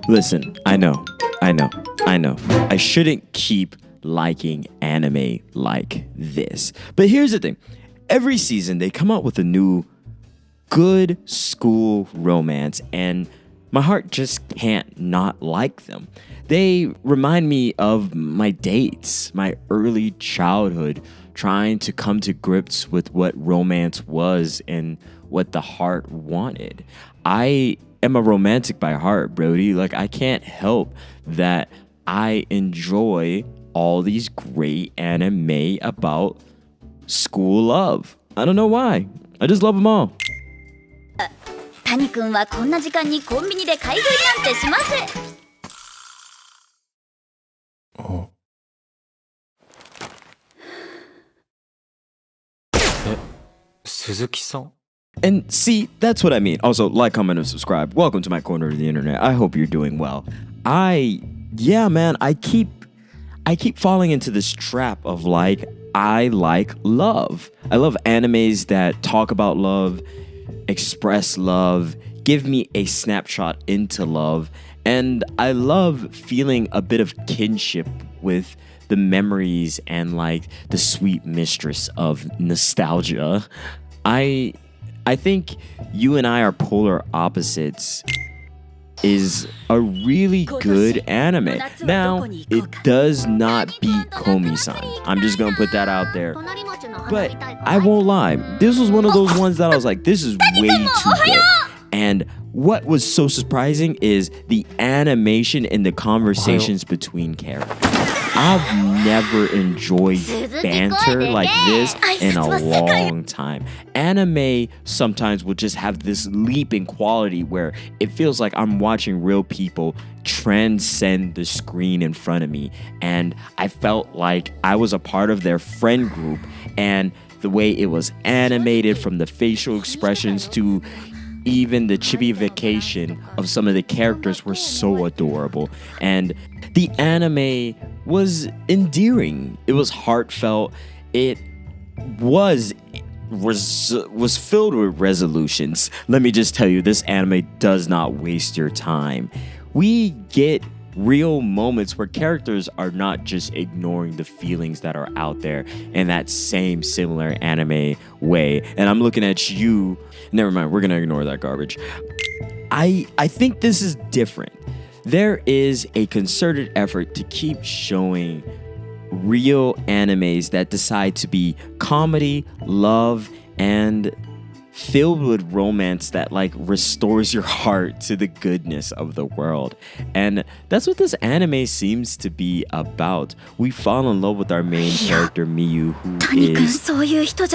Listen, I know. I shouldn't keep liking anime like this. But here's the thing. Every season, they come out with a new good school romance, and my heart just can't not like them. They remind me of my dates, my early childhood, trying to come to grips with what romance was and what the heart wanted. I am a romantic by heart, Brody. Like, I can't help that I enjoy all these great anime about school love. I don't know why. I just love them all. 谷君はこんな時間にコンビニで買い食いなんてしません。Suzuki-san? And see, that's what I mean. Also, like, comment, and subscribe. Welcome to my corner of the internet. I hope you're doing well. Yeah, man, I keep falling into this trap of like, I like love. I love animes that talk about love, express love, give me a snapshot into love, and I love feeling a bit of kinship with the memories and like the sweet mistress of nostalgia. I think you and I are polar opposites is a really good anime. Now, it does not beat Komi-san. I'm just gonna put that out there. But I won't lie, this was one of those ones that I was like, this is way too good. And what was so surprising is the animation and the conversations between characters. I've never enjoyed banter like this in a long time. Anime sometimes will just have this leap in quality where it feels like I'm watching real people transcend the screen in front of me. And I felt like I was a part of their friend group, and the way it was animated, from the facial expressions to even the chibification of some of the characters, were so adorable. And the anime was endearing. It was heartfelt. It was filled with resolutions. Let me just tell you, this anime does not waste your time. We get real moments where characters are not just ignoring the feelings that are out there in that same similar anime way. And I'm looking at you. Never mind, we're gonna ignore that garbage. I think this is different. There is a concerted effort to keep showing real animes that decide to be comedy, love, and filled with romance that like restores your heart to the goodness of the world. And that's what this anime seems to be about. We fall in love with our main character, Miyu, who is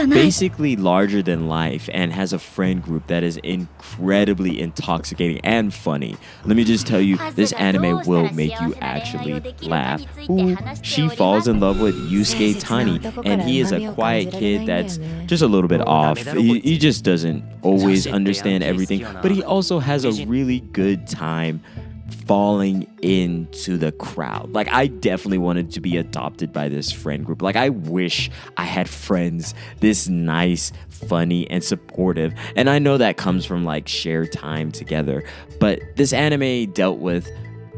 basically larger than life and has a friend group that is incredibly intoxicating and funny. Let me just tell you, this anime will make you actually laugh. Ooh, she falls in love with Yusuke Tani, and he is a quiet kid that's just a little bit off. He just doesn't always understand everything, but he also has a really good time falling into the crowd. Like, I definitely wanted to be adopted by this friend group. Like, I wish I had friends this nice, funny, and supportive. And I know that comes from like shared time together, but this anime dealt with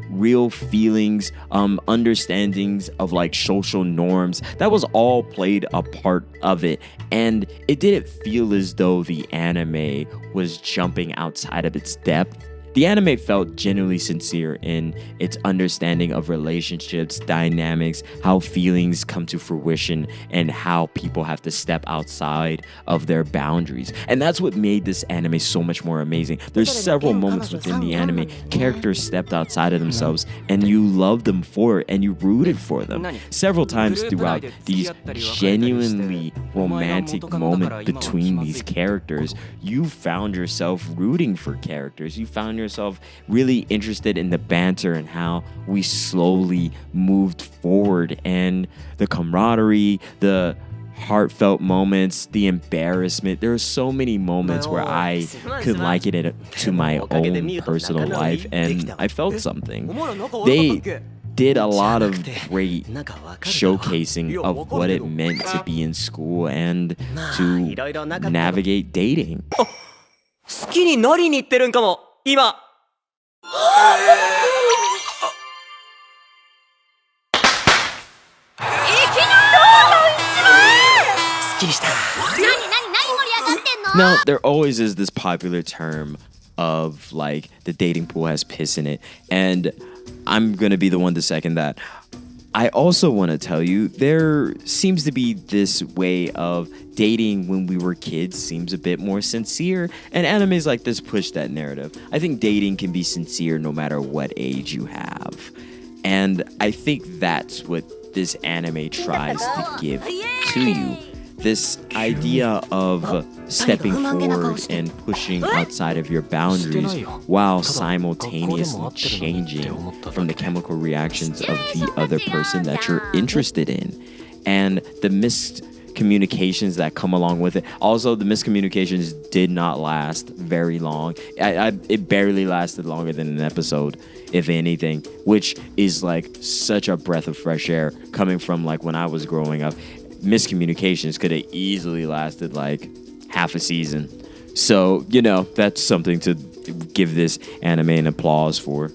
real feelings, understandings of like social norms. That was all played a part of it, and it didn't feel as though the anime was jumping outside of its depth. The anime felt genuinely sincere in its understanding of relationships, dynamics, how feelings come to fruition, and how people have to step outside of their boundaries. And that's what made this anime so much more amazing. There's several moments within the anime, characters stepped outside of themselves, and you loved them for it, and you rooted for them. Several times throughout these genuinely romantic moments between these characters, you found yourself rooting for characters. You found yourself really interested in the banter and how we slowly moved forward, and the camaraderie, the heartfelt moments, the embarrassment. There are so many moments where I could liken it to my own personal life, and I felt something. They did a lot of great showcasing of what it meant to be in school and to navigate dating. 好きになりに行ってるんかも今 Now, there always is this popular term of like the dating pool has piss in it, and I'm gonna be the one to second that. I also want to tell you there seems to be this way of dating when we were kids seems a bit more sincere, and animes like this push that narrative. I think dating can be sincere no matter what age you have, and I think that's what this anime tries to give to you. This idea of stepping forward and pushing outside of your boundaries while simultaneously changing from the chemical reactions of the other person that you're interested in. And the miscommunications that come along with it. Also, the miscommunications did not last very long. It barely lasted longer than an episode, if anything, which is like such a breath of fresh air coming from like when I was growing up. Miscommunications could have easily lasted like half a season. So, you know, that's something to give this anime an applause for.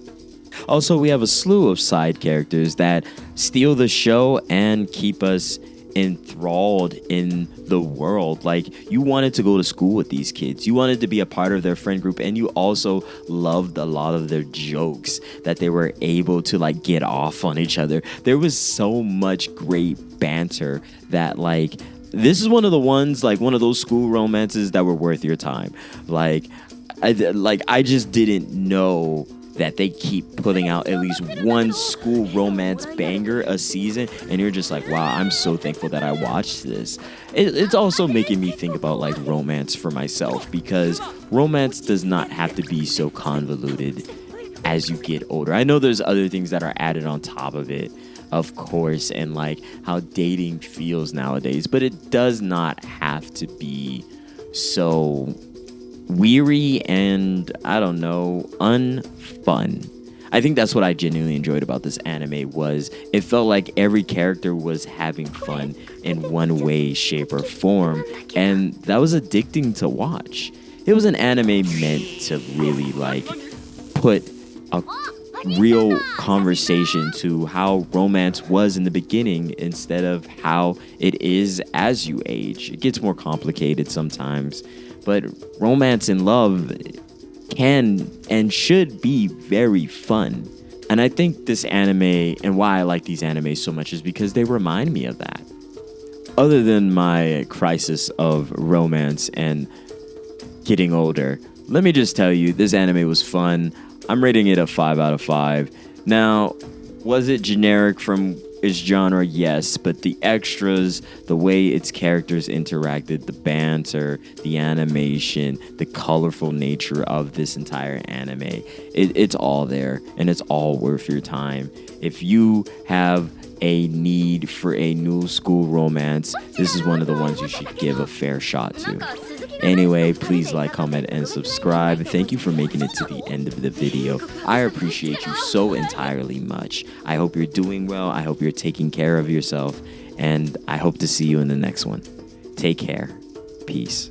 Also, we have a slew of side characters that steal the show and keep us enthralled in the world. Like, you wanted to go to school with these kids. You wanted to be a part of their friend group, and you also loved a lot of their jokes that they were able to like get off on each other. There was so much great banter that like this is one of the ones, like one of those school romances that were worth your time. I just didn't know that they keep putting out at least one school romance banger a season, and you're just like, wow, I'm so thankful that I watched this. It's also making me think about like romance for myself, because romance does not have to be so convoluted as you get older. I know there's other things that are added on top of it, of course, and like how dating feels nowadays, but it does not have to be so weary and, I don't know, unfun. I think that's what I genuinely enjoyed about this anime. Was it felt like every character was having fun in one way, shape, or form, and that was addicting to watch. It was an anime meant to really like put a real conversation to how romance was in the beginning instead of how it is as you age. It gets more complicated sometimes, but romance and love can and should be very fun. And I think this anime, and why I like these animes so much, is because they remind me of that. Other than my crisis of romance and getting older, let me just tell you, this anime was fun. I'm rating it a 5 out of 5. Now, was it generic from its genre? Yes, but the extras, the way its characters interacted, the banter, the animation, the colorful nature of this entire anime, it's all there, and it's all worth your time. If you have a need for a new school romance, this is one of the ones you should give a fair shot to. Anyway, please like, comment, and subscribe. Thank you for making it to the end of the video. I appreciate you so entirely much. I hope you're doing well. I hope you're taking care of yourself. And I hope to see you in the next one. Take care. Peace.